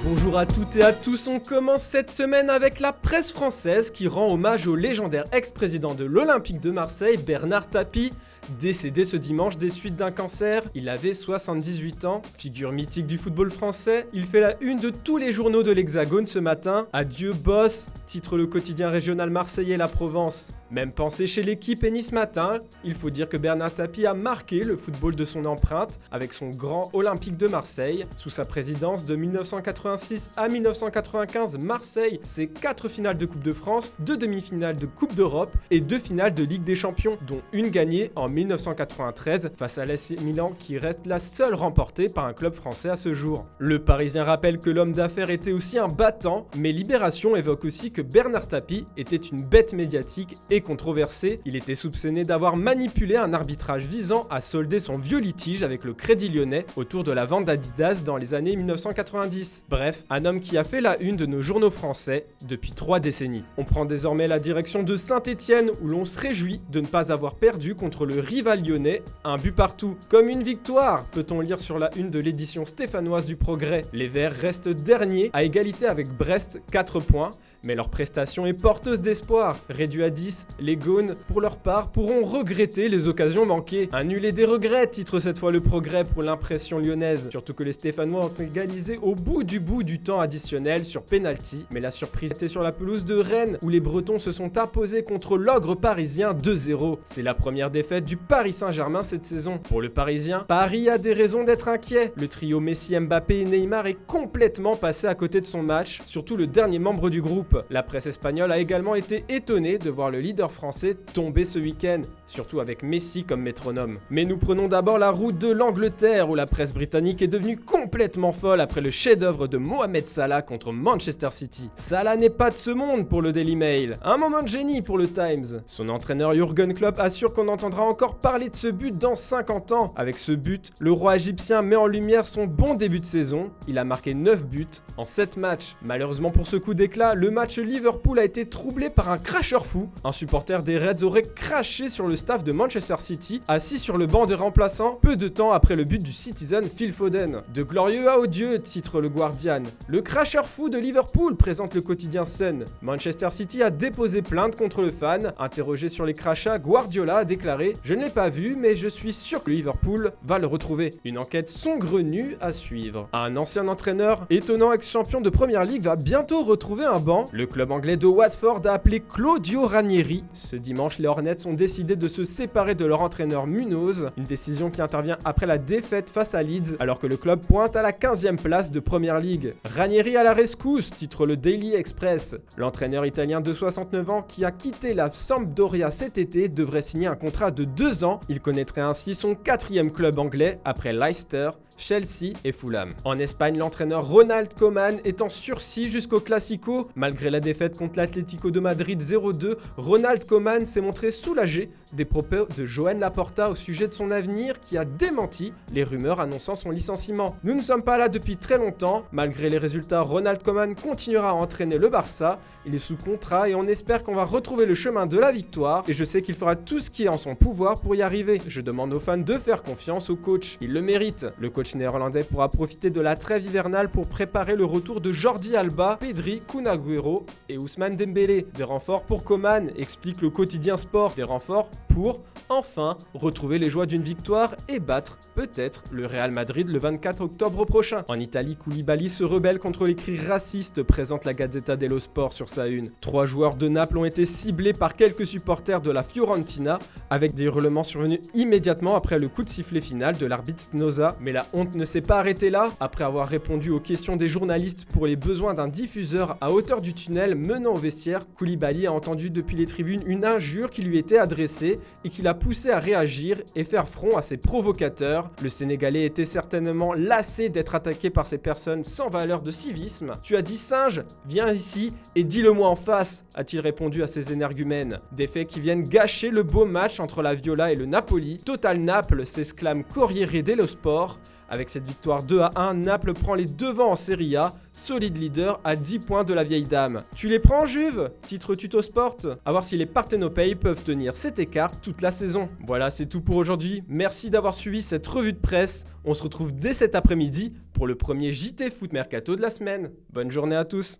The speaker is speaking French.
Bonjour à toutes et à tous, on commence cette semaine avec la presse française qui rend hommage au légendaire ex-président de l'Olympique de Marseille, Bernard Tapie. Décédé ce dimanche des suites d'un cancer, il avait 78 ans. Figure mythique du football français, il fait la une de tous les journaux de l'Hexagone ce matin. Adieu boss, titre le quotidien régional marseillais La Provence. Même pensée chez l'équipe et Nice Matin. Il faut dire que Bernard Tapie a marqué le football de son empreinte avec son grand Olympique de Marseille. Sous sa présidence de 1986 à 1995, Marseille, c'est 4 finales de Coupe de France, 2 demi-finales de Coupe d'Europe et 2 finales de Ligue des Champions, dont une gagnée en 1993 face à l'AC Milan qui reste la seule remportée par un club français à ce jour. Le Parisien rappelle que l'homme d'affaires était aussi un battant, mais Libération évoque aussi que Bernard Tapie était une bête médiatique et controversée. Il était soupçonné d'avoir manipulé un arbitrage visant à solder son vieux litige avec le Crédit Lyonnais autour de la vente d'Adidas dans les années 1990. Bref, un homme qui a fait la une de nos journaux français depuis 3 décennies. On prend désormais la direction de Saint-Étienne où l'on se réjouit de ne pas avoir perdu contre le rival lyonnais, un but partout. Comme une victoire, peut-on lire sur la une de l'édition stéphanoise du Progrès. Les Verts restent derniers à égalité avec Brest, 4 points, mais leur prestation est porteuse d'espoir. Réduit à 10, les Gaunes, pour leur part, pourront regretter les occasions manquées. Un nul et des regrets, titre cette fois le Progrès pour l'impression lyonnaise. Surtout que les Stéphanois ont égalisé au bout du temps additionnel sur penalty. Mais la surprise était sur la pelouse de Rennes, où les Bretons se sont imposés contre l'ogre parisien 2-0. C'est la première défaite du Paris Saint-Germain cette saison. Pour le Parisien, Paris a des raisons d'être inquiet. Le trio Messi, Mbappé et Neymar est complètement passé à côté de son match, surtout le dernier membre du groupe. La presse espagnole a également été étonnée de voir le leader français tomber ce week-end, surtout avec Messi comme métronome. Mais nous prenons d'abord la route de l'Angleterre où la presse britannique est devenue complètement folle après le chef-d'œuvre de Mohamed Salah contre Manchester City. Salah n'est pas de ce monde pour le Daily Mail. Un moment de génie pour le Times. Son entraîneur Jürgen Klopp assure qu'on entendra encore parler de ce but dans 50 ans. Avec ce but, le roi égyptien met en lumière son bon début de saison. Il a marqué 9 buts en 7 matchs. Malheureusement pour ce coup d'éclat, le match Liverpool a été troublé par un cracheur fou. Un supporter des Reds aurait craché sur le staff de Manchester City, assis sur le banc des remplaçants, peu de temps après le but du Citizen Phil Foden. De glorieux à odieux, titre le Guardian. Le cracheur fou de Liverpool, présente le quotidien Sun. Manchester City a déposé plainte contre le fan. Interrogé sur les crachats, Guardiola a déclaré « Je ne l'ai pas vu, mais je suis sûr que Liverpool va le retrouver ». Une enquête saugrenue à suivre. Un ancien entraîneur, étonnant ex-champion de Première Ligue, va bientôt retrouver un banc. Le club anglais de Watford a appelé Claudio Ranieri. Ce dimanche, les Hornets ont décidé de se séparer de leur entraîneur Munoz, une décision qui intervient après la défaite face à Leeds, alors que le club pointe à la 15e place de Première Ligue. Ranieri à la rescousse, titre le Daily Express. L'entraîneur italien de 69 ans qui a quitté la Sampdoria cet été devrait signer un contrat de 2 ans. Il connaîtrait ainsi son 4e club anglais après Leicester, Chelsea et Fulham. En Espagne, l'entraîneur Ronald Koeman est en sursis jusqu'au Classico. Malgré la défaite contre l'Atlético de Madrid 0-2, Ronald Koeman s'est montré soulagé des propos de Joan Laporta au sujet de son avenir qui a démenti les rumeurs annonçant son licenciement. Nous ne sommes pas là depuis très longtemps. Malgré les résultats, Ronald Koeman continuera à entraîner le Barça. Il est sous contrat et on espère qu'on va retrouver le chemin de la victoire et je sais qu'il fera tout ce qui est en son pouvoir pour y arriver. Je demande aux fans de faire confiance au coach. Il le mérite. Le coach néerlandais pourra profiter de la trêve hivernale pour préparer le retour de Jordi Alba, Pedri, Kun Agüero et Ousmane Dembélé. Des renforts pour Koeman, explique le quotidien Sport. Des renforts pour, enfin, retrouver les joies d'une victoire et battre, peut-être, le Real Madrid le 24 octobre prochain. En Italie, Koulibaly se rebelle contre les cris racistes, présente la Gazzetta dello Sport sur sa une. 3 joueurs de Naples ont été ciblés par quelques supporters de la Fiorentina, avec des hurlements survenus immédiatement après le coup de sifflet final de l'arbitre Spinoza. Mais la honte ne s'est pas arrêtée là. Après avoir répondu aux questions des journalistes pour les besoins d'un diffuseur à hauteur du tunnel menant au vestiaire, Koulibaly a entendu depuis les tribunes une injure qui lui était adressée et qui l'a poussé à réagir et faire front à ces provocateurs. Le Sénégalais était certainement lassé d'être attaqué par ces personnes sans valeur de civisme. « Tu as dit singe ? Viens ici et dis-le-moi en face !» a-t-il répondu à ses énergumènes. Des faits qui viennent gâcher le beau match entre la Viola et le Napoli. Total Naples s'exclame Corriere dello Sport. Avec cette victoire 2-1, Naples prend les devants en Serie A, solide leader à 10 points de la vieille dame. Tu les prends, Juve ? Titre Tuto Sport. À voir si les Partenopei peuvent tenir cet écart toute la saison. Voilà, c'est tout pour aujourd'hui. Merci d'avoir suivi cette revue de presse. On se retrouve dès cet après-midi pour le premier JT Foot Mercato de la semaine. Bonne journée à tous.